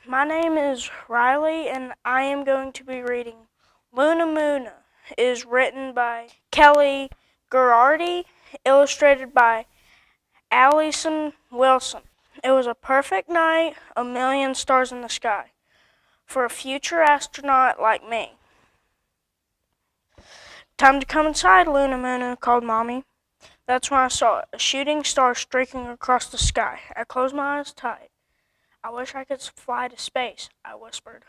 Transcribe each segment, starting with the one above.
My name is Riley, and I am going to be reading Luna Moona. It is written by Kelly Gerardi, illustrated by Allison Wilson. It was a perfect night, a million stars in the sky, for a future astronaut like me. Time to come inside, Luna Moona, called Mommy. That's when I saw it, a shooting star streaking across the sky. I closed my eyes tight. I wish I could fly to space, I whispered.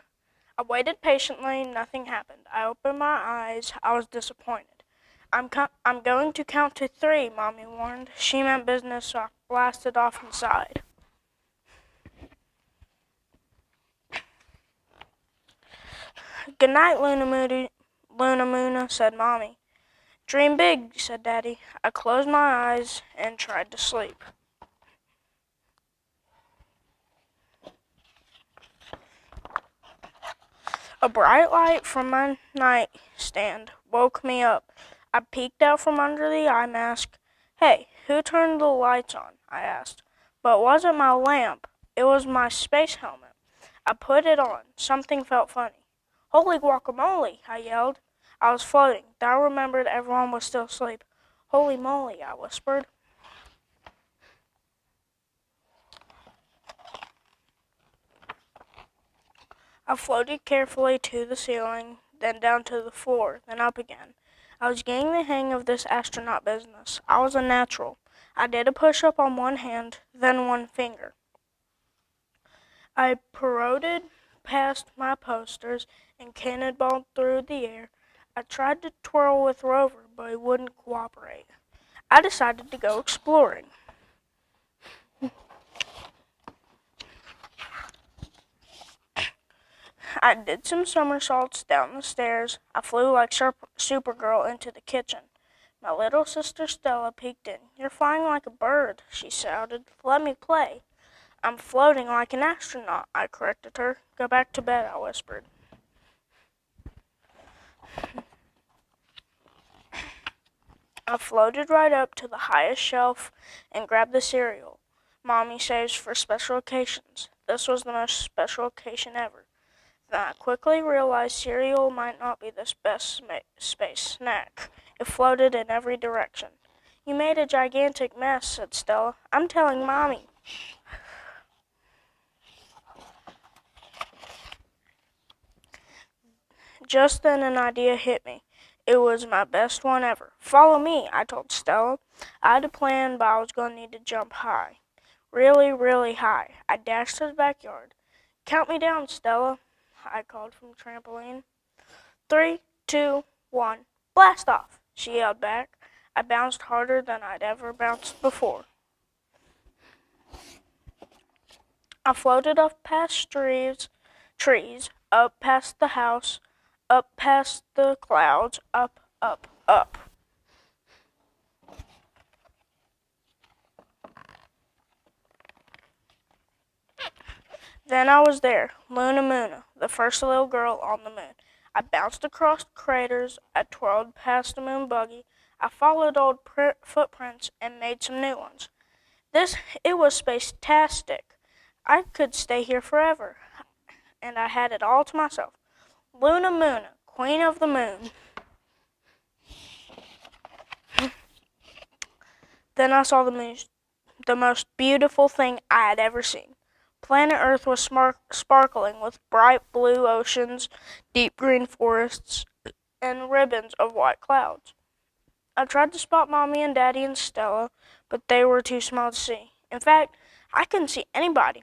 I waited patiently. Nothing happened. I opened my eyes. I was disappointed. I'm going to count to three, Mommy warned. She meant business, so I blasted off inside. Good night, Luna Moona, said Mommy. Dream big, said Daddy. I closed my eyes and tried to sleep. A bright light from my nightstand woke me up. I peeked out from under the eye mask. Hey, who turned the lights on? I asked. But it wasn't my lamp. It was my space helmet. I put it on. Something felt funny. Holy guacamole, I yelled. I was floating. Then I remembered everyone was still asleep. Holy moly, I whispered. I floated carefully to the ceiling, then down to the floor, then up again. I was getting the hang of this astronaut business. I was a natural. I did a push-up on one hand, then one finger. I pirouetted past my posters and cannonballed through the air. I tried to twirl with Rover, but he wouldn't cooperate. I decided to go exploring. I did some somersaults down the stairs. I flew like Supergirl into the kitchen. My little sister Stella peeked in. You're flying like a bird, she shouted. Let me play. I'm floating like an astronaut, I corrected her. Go back to bed, I whispered. I floated right up to the highest shelf and grabbed the cereal Mommy saves for special occasions. This was the most special occasion ever. Then I quickly realized cereal might not be the best space snack. It floated in every direction. You made a gigantic mess, said Stella. I'm telling Mommy. Just then an idea hit me. It was my best one ever. Follow me, I told Stella. I had a plan, but I was going to need to jump high. Really, really high. I dashed to the backyard. Count me down, Stella, I called from the trampoline. 3, 2, 1, blast off, she yelled back. I bounced harder than I'd ever bounced before. I floated up past trees, up past the house, up past the clouds, up, up, up. Then I was there, Luna Moona, the first little girl on the moon. I bounced across craters, I twirled past a moon buggy, I followed old footprints and made some new ones. It was space-tastic. I could stay here forever, and I had it all to myself. Luna Moona, Queen of the Moon. Then I saw the most beautiful thing I had ever seen. Planet Earth was sparkling with bright blue oceans, deep green forests, and ribbons of white clouds. I tried to spot Mommy and Daddy and Stella, but they were too small to see. In fact, I couldn't see anybody.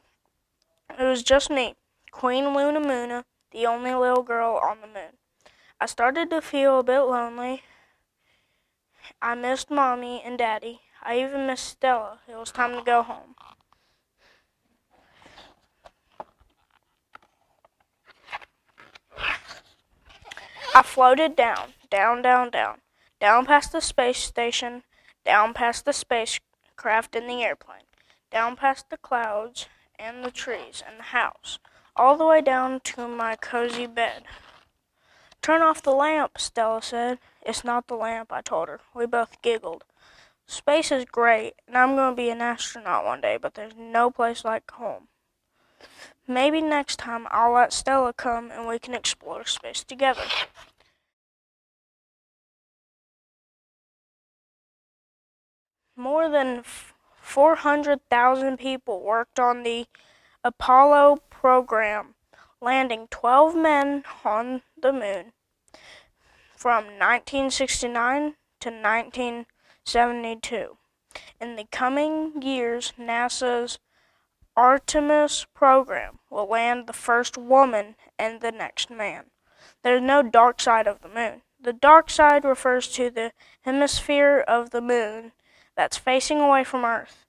It was just me, Queen Luna Moona, the only little girl on the moon. I started to feel a bit lonely. I missed Mommy and Daddy. I even missed Stella. It was time to go home. I floated down, down, down, down, down past the space station, down past the spacecraft and the airplane, down past the clouds and the trees and the house, all the way down to my cozy bed. Turn off the lamp, Stella said. It's not the lamp, I told her. We both giggled. Space is great, and I'm going to be an astronaut one day, but there's no place like home. Maybe next time I'll let Stella come and we can explore space together. More than 400,000 people worked on the Apollo program, landing 12 men on the moon from 1969 to 1972. In the coming years, NASA's Artemis program will land the first woman and the next man. There's no dark side of the moon. The dark side refers to the hemisphere of the moon that's facing away from Earth.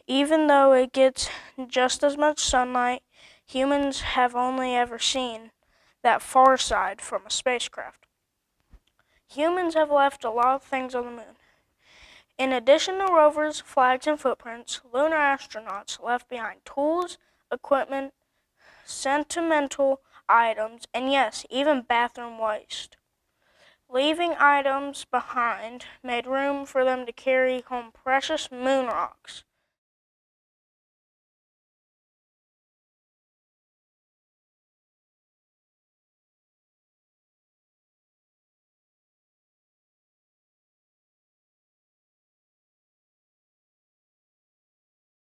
Even though it gets just as much sunlight, humans have only ever seen that far side from a spacecraft. Humans have left a lot of things on the moon. In addition to rovers, flags, and footprints, lunar astronauts left behind tools, equipment, sentimental items, and yes, even bathroom waste. Leaving items behind made room for them to carry home precious moon rocks.